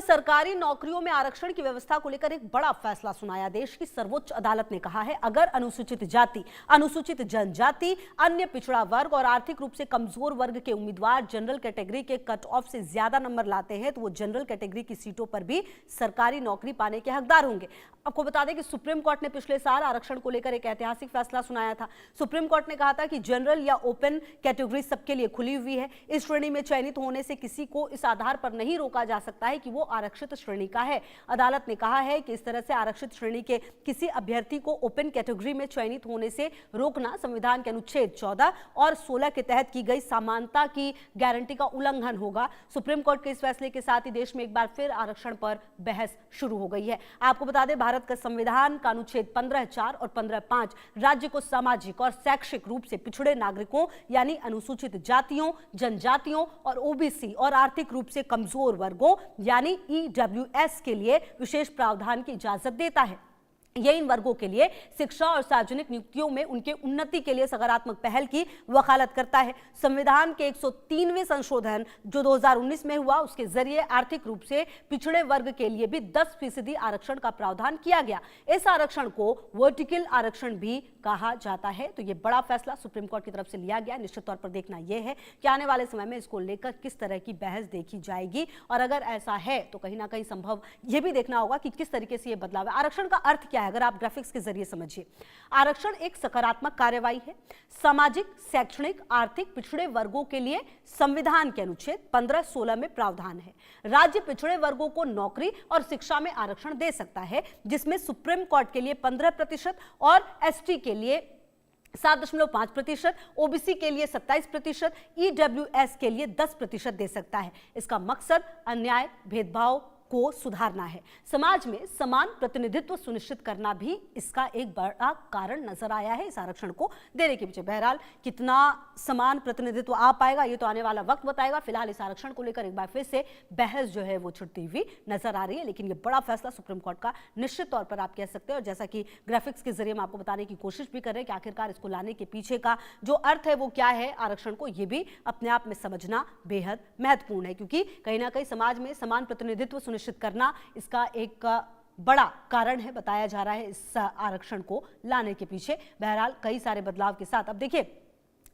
सरकारी नौकरियों में आरक्षण की व्यवस्था को लेकर एक बड़ा फैसला सुनाया। देश की सर्वोच्च अदालत ने कहा है, अगर अनुसूचित जाति, अनुसूचित जनजाति, अन्य पिछड़ा वर्ग और आर्थिक रूप से कमजोर वर्ग के उम्मीदवार जनरल कैटेगरी के कट ऑफ से ज्यादा नंबर लाते हैं तो वो जनरल कैटेगरी की सीटों पर भी सरकारी नौकरी पाने के हकदार होंगे। आपको बता दें कि सुप्रीम कोर्ट ने पिछले साल आरक्षण को लेकर एक ऐतिहासिक फैसला सुनाया था। सुप्रीम कोर्ट ने कहा था कि जनरल या ओपन कैटेगरी सबके लिए खुली हुई है। इस श्रेणी में चयनित होने से किसी को इस आधार पर नहीं रोका जा सकता है कि वो आरक्षित श्रेणी का है। अदालत ने कहा है कि इस तरह से आरक्षित श्रेणी के किसी अभ्यर्थी को ओपन कैटेगरी में चयनित होने से रोकना संविधान के अनुच्छेद 14 और 16 के तहत की गई समानता की गारंटी का उल्लंघन होगा। सुप्रीम कोर्ट के इस फैसले के साथ ही देश में एक बार फिर आरक्षण पर बहस शुरू हो गई है। आपको बता दें, भारत का संविधान का अनुच्छेद 15(4) और 15(5) राज्य को सामाजिक और शैक्षिक रूप से पिछड़े नागरिकों यानी अनुसूचित जातियों, जनजातियों और ओबीसी और आर्थिक रूप से कमजोर वर्गों यानी ईडब्ल्यूएस के लिए विशेष प्रावधान की इजाजत देता है। यह इन वर्गों के लिए शिक्षा और सार्वजनिक नियुक्तियों में उनके उन्नति के लिए सकारात्मक पहल की वकालत करता है। संविधान के 103वें संशोधन जो 2019 में हुआ, उसके जरिए आर्थिक रूप से पिछड़े वर्ग के लिए भी 10% आरक्षण का प्रावधान किया गया। इस आरक्षण को वर्टिकल आरक्षण भी कहा जाता है। तो यह बड़ा फैसला सुप्रीम कोर्ट की तरफ से लिया गया। निश्चित तौर पर देखना यह है कि आने वाले समय में इसको लेकर किस तरह की बहस देखी जाएगी, और अगर ऐसा है तो कहीं ना कहीं संभव यह भी देखना होगा कि किस तरीके से यह बदलाव है। आरक्षण का अर्थ क्या है, अगर आप ग्राफिक्स के जरिए समझिए। आरक्षण एक सकारात्मक कार्रवाई है। सामाजिक, शैक्षणिक, आर्थिक पिछड़े वर्गों के लिए संविधान के अनुच्छेद 15-16 में प्रावधान है। राज्य पिछड़े वर्गों को नौकरी और शिक्षा में आरक्षण दे सकता है, जिसमें सुप्रीम कोर्ट के लिए 15% और एसटी के लिए 7.5%, ओबीसी के लिए 27%, ईडब्ल्यूएस के लिए 10% दे सकता है। इसका मकसद अन्याय, भेदभाव को सुधारना है। समाज में समान प्रतिनिधित्व सुनिश्चित करना भी इसका एक बड़ा कारण नजर आया है इस आरक्षण को देने के पीछे। बहरहाल कितना समान प्रतिनिधित्व आ पाएगा ये तो आने वाला वक्त बताएगा। फिलहाल इस आरक्षण को लेकर एक बार फिर से बहस जो है वो छिड़ती हुई नजर आ रही है, लेकिन ये बड़ा फैसला सुप्रीम कोर्ट का निश्चित तौर पर आप कह सकते हैं। और जैसा कि ग्राफिक्स के जरिए हम आपको बताने की कोशिश भी कर रहे हैं कि आखिरकार इसको लाने के पीछे का जो अर्थ है वो क्या है आरक्षण को, ये भी अपने आप में समझना बेहद महत्वपूर्ण है, क्योंकि कहीं ना कहीं समाज में समान प्रतिनिधित्व सुनिश्चित करना इसका एक बड़ा कारण है, बताया जा रहा है इस आरक्षण को लाने के पीछे। बहरहाल कई सारे बदलाव के साथ अब देखिए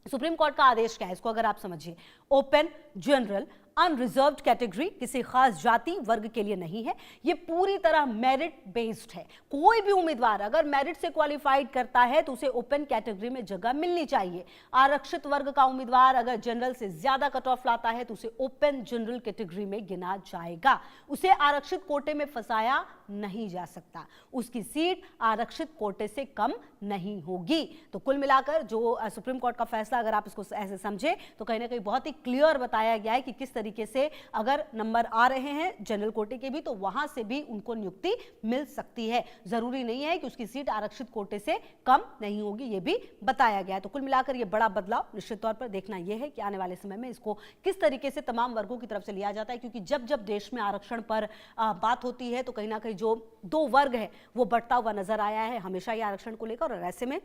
सुप्रीम कोर्ट का आदेश क्या है, इसको अगर आप समझिए। ओपन, जनरल, अनरिजर्व्ड कैटेगरी किसी खास जाति वर्ग के लिए नहीं है। ये पूरी तरह मेरिट बेस्ड है। कोई भी उम्मीदवार अगर मेरिट से क्वालिफाइड करता है तो उसे ओपन कैटेगरी में जगह मिलनी चाहिए। आरक्षित वर्ग का उम्मीदवार अगर जनरल से ज्यादा कट ऑफ लाता है तो उसे ओपन जनरल कैटेगरी में गिना जाएगा। उसे आरक्षित कोटे में फंसाया नहीं जा सकता। उसकी सीट आरक्षित कोटे से कम नहीं होगी। तो कुल मिलाकर जो सुप्रीम कोर्ट का फैसला अगर आप इसको ऐसे समझे तो कहीं ना कहीं बहुत ही क्लियर बताया गया है कि किस तरीके से अगर नंबर आ रहे हैं जनरल कोटे के भी तो वहां से भी उनको नियुक्ति मिल सकती है। जरूरी नहीं है कि उसकी सीट आरक्षित कोटे से कम नहीं होगी, यह भी बताया गया है। तो कुल मिलाकर यह बड़ा बदलाव निश्चित तौर पर देखना यह है कि आने वाले समय में इसको किस तरीके से तमाम वर्गों की तरफ से लिया जाता है, क्योंकि जब जब देश में आरक्षण पर बात होती है तो कहीं ना कहीं जो दो वर्ग है वो बढ़ता हुआ नजर आया है हमेशा ही आरक्षण को लेकर। और ऐसे में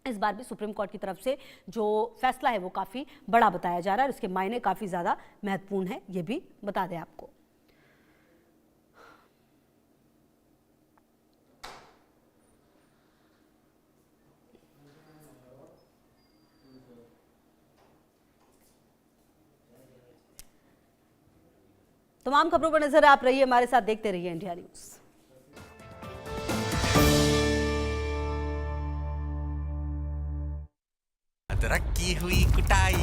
इस बार भी सुप्रीम कोर्ट की तरफ से जो फैसला है वो काफी बड़ा बताया जा रहा है और इसके मायने काफी ज्यादा महत्वपूर्ण है, ये भी बता दें आपको। तमाम खबरों पर नजर आप रहिए, हमारे साथ देखते रहिए इंडिया न्यूज। अदरक की हुई कुटाई